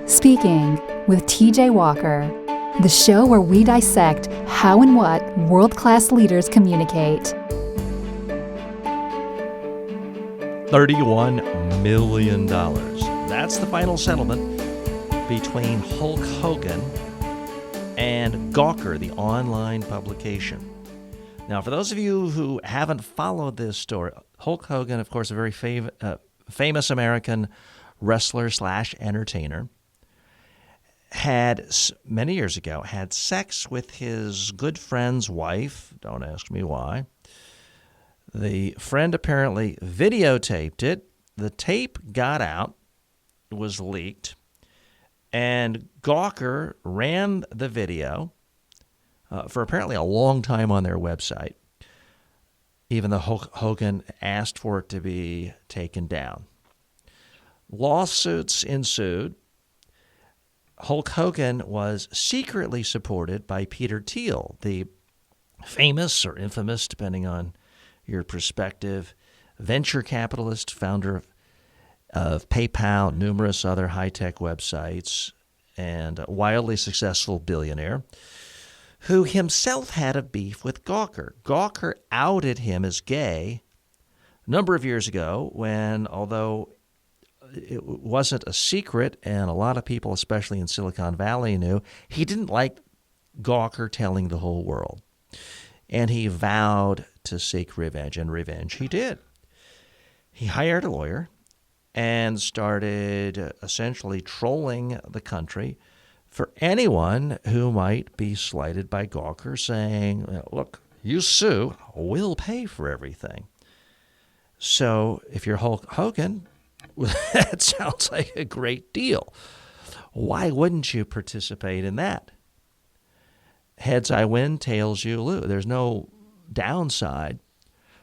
Speaking with TJ Walker, the show where we dissect how and what world-class leaders communicate. $31 million. That's the final settlement between Hulk Hogan and Gawker, the online publication. Now, for those of you who haven't followed this story, Hulk Hogan, of course, a very famous American wrestler / entertainer, had, many years ago, had sex with his good friend's wife. Don't ask me why. The friend apparently videotaped it. The tape got out, was leaked, and Gawker ran the video for apparently a long time on their website, even though Hogan asked for it to be taken down. Lawsuits ensued. Hulk Hogan was secretly supported by Peter Thiel, the famous or infamous, depending on your perspective, venture capitalist, founder of PayPal, numerous other high-tech websites, and a wildly successful billionaire, who himself had a beef with Gawker. Gawker outed him as gay a number of years ago when, although it wasn't a secret, and a lot of people, especially in Silicon Valley, knew, he didn't like Gawker telling the whole world. And he vowed to seek revenge, and revenge he did. He hired a lawyer and started essentially trolling the country for anyone who might be slighted by Gawker, saying, look, you sue, we'll pay for everything. So if you're Hulk Hogan, that sounds like a great deal. Why wouldn't you participate in that? Heads I win, tails you lose. There's no downside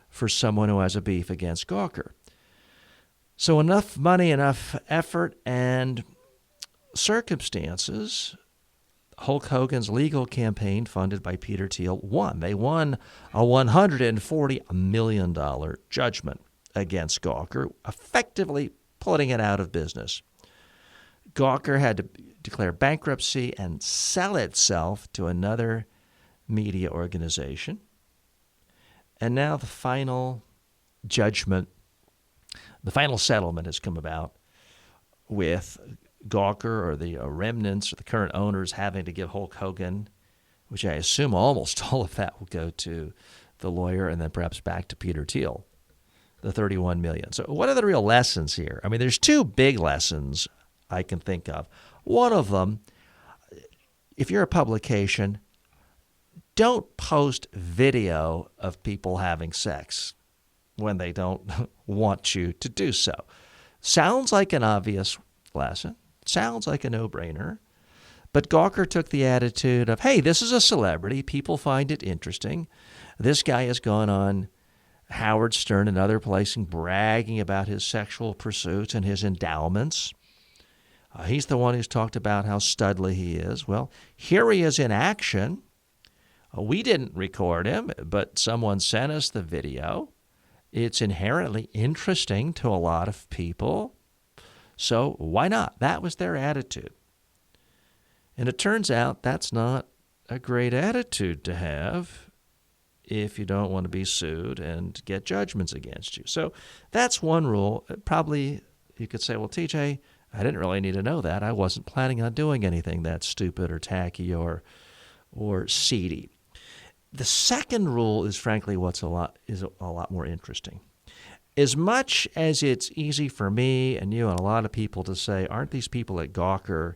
for someone who has a beef against Gawker. So enough money, enough effort, and circumstances, Hulk Hogan's legal campaign, funded by Peter Thiel, won. They won a $140 million judgment against Gawker, effectively putting it out of business. Gawker had to declare bankruptcy and sell itself to another media organization. And now the final judgment, the final settlement has come about with Gawker, or the remnants or the current owners, having to give Hulk Hogan, which I assume almost all of that will go to the lawyer and then perhaps back to Peter Thiel, the $31 million. So what are the real lessons here? I mean, there's two big lessons I can think of. One of them, if you're a publication, don't post video of people having sex when they don't want you to do so. Sounds like an obvious lesson. Sounds like a no-brainer. But Gawker took the attitude of, hey, this is a celebrity. People find it interesting. This guy has gone on Howard Stern and other places bragging about his sexual pursuits and his endowments. He's the one who's talked about how studly he is. Well, here he is in action. We didn't record him, but someone sent us the video. It's inherently interesting to a lot of people. So why not? That was their attitude. And it turns out that's not a great attitude to have if you don't want to be sued and get judgments against you. So that's one rule. Probably you could say, well, TJ, I didn't really need to know that. I wasn't planning on doing anything that stupid or tacky or seedy. The second rule is, frankly, what's a lot more interesting. As much as it's easy for me and you and a lot of people to say, aren't these people at Gawker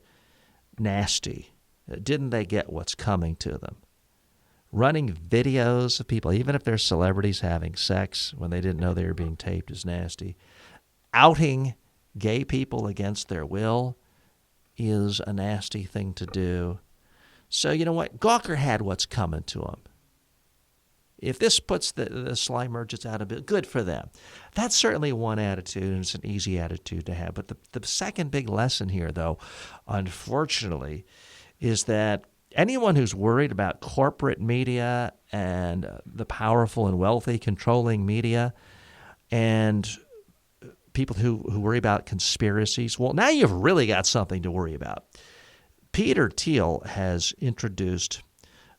nasty? Didn't they get what's coming to them? Running videos of people, even if they're celebrities having sex when they didn't know they were being taped, is nasty. Outing gay people against their will is a nasty thing to do. So you know what? Gawker had what's coming to him. If this puts the slime merchants out of it, good for them. That's certainly one attitude, and it's an easy attitude to have. But the second big lesson here, though, unfortunately, is that anyone who's worried about corporate media and the powerful and wealthy controlling media and people who worry about conspiracies, well, now you've really got something to worry about. Peter Thiel has introduced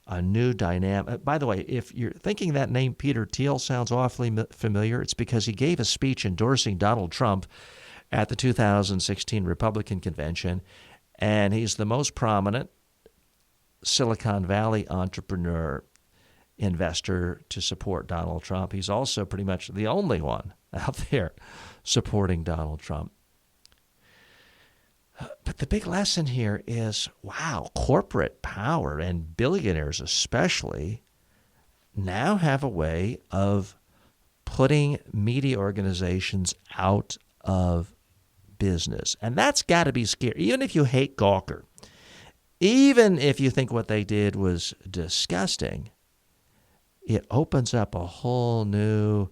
a new dynamic. By the way, if you're thinking that name Peter Thiel sounds awfully familiar, it's because he gave a speech endorsing Donald Trump at the 2016 Republican convention, and he's the most prominent Silicon Valley entrepreneur investor to support Donald Trump. He's also pretty much the only one out there supporting Donald Trump. But the big lesson here is, wow, corporate power and billionaires especially now have a way of putting media organizations out of business. And that's got to be scary. Even if you hate Gawker, even if you think what they did was disgusting, it opens up a whole new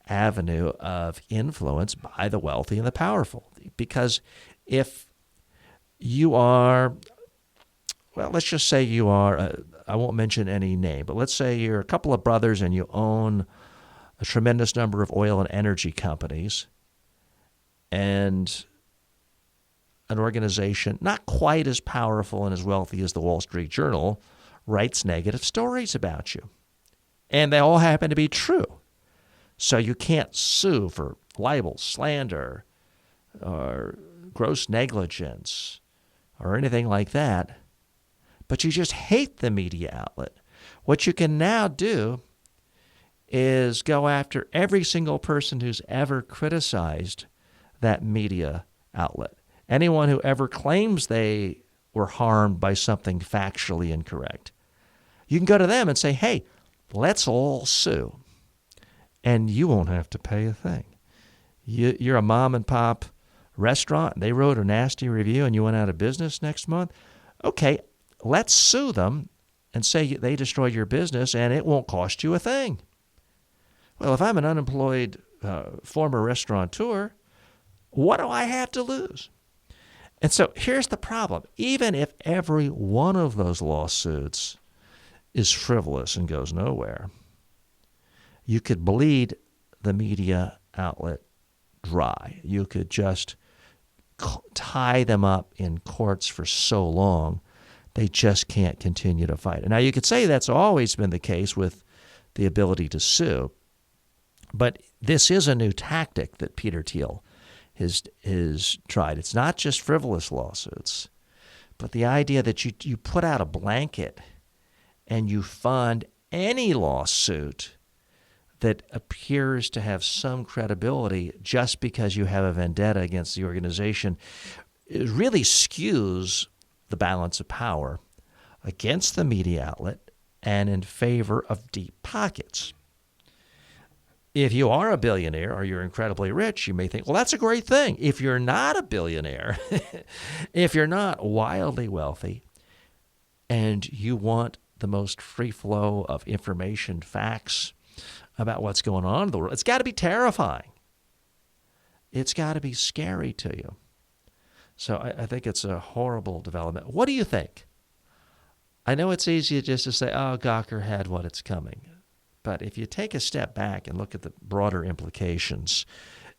avenue of influence by the wealthy and the powerful. Because if you are, well, let's just say you are, I won't mention any name, but let's say you're a couple of brothers and you own a tremendous number of oil and energy companies, and an organization not quite as powerful and as wealthy as the Wall Street Journal writes negative stories about you. And they all happen to be true. So you can't sue for libel, slander, or gross negligence, or anything like that, but you just hate the media outlet. What you can now do is go after every single person who's ever criticized that media outlet. Anyone who ever claims they were harmed by something factually incorrect. You can go to them and say, hey, let's all sue, and you won't have to pay a thing. You're a mom and pop restaurant, and they wrote a nasty review and you went out of business next month. Okay, let's sue them and say they destroyed your business and it won't cost you a thing. Well, if I'm an unemployed former restaurateur, what do I have to lose? And so here's the problem. Even if every one of those lawsuits is frivolous and goes nowhere, you could bleed the media outlet dry. You could just tie them up in courts for so long, they just can't continue to fight. Now, you could say that's always been the case with the ability to sue, but this is a new tactic that Peter Thiel has tried. It's not just frivolous lawsuits, but the idea that you put out a blanket and you fund any lawsuit that appears to have some credibility just because you have a vendetta against the organization. It really skews the balance of power against the media outlet and in favor of deep pockets. If you are a billionaire or you're incredibly rich, you may think, well, that's a great thing. If you're not a billionaire, if you're not wildly wealthy, and you want the most free flow of information, facts, about what's going on in the world, it's got to be terrifying. It's got to be scary to you. So I think it's a horrible development. What do you think? I know it's easy just to say, oh, Gawker had what it's coming. But if you take a step back and look at the broader implications,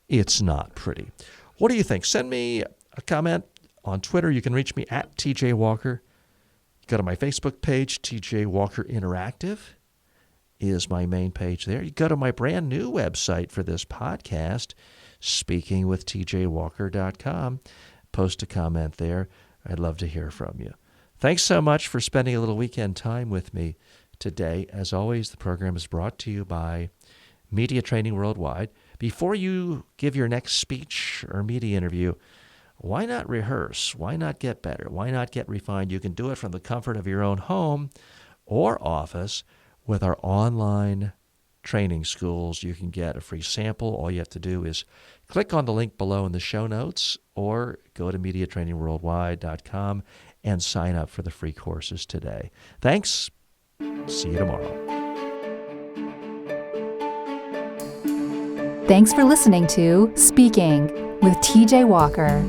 it's not pretty. What do you think? Send me a comment on Twitter. You can reach me at TJ Walker. Go to my Facebook page, TJ Walker Interactive is my main page there. You go to my brand new website for this podcast, speakingwithtjwalker.com. Post a comment there. I'd love to hear from you. Thanks so much for spending a little weekend time with me today. As always, the program is brought to you by Media Training Worldwide. Before you give your next speech or media interview, why not rehearse? Why not get better? Why not get refined? You can do it from the comfort of your own home or office with our online training schools. You can get a free sample. All you have to do is click on the link below in the show notes or go to MediaTrainingWorldwide.com and sign up for the free courses today. Thanks. See you tomorrow. Thanks for listening to Speaking with TJ Walker.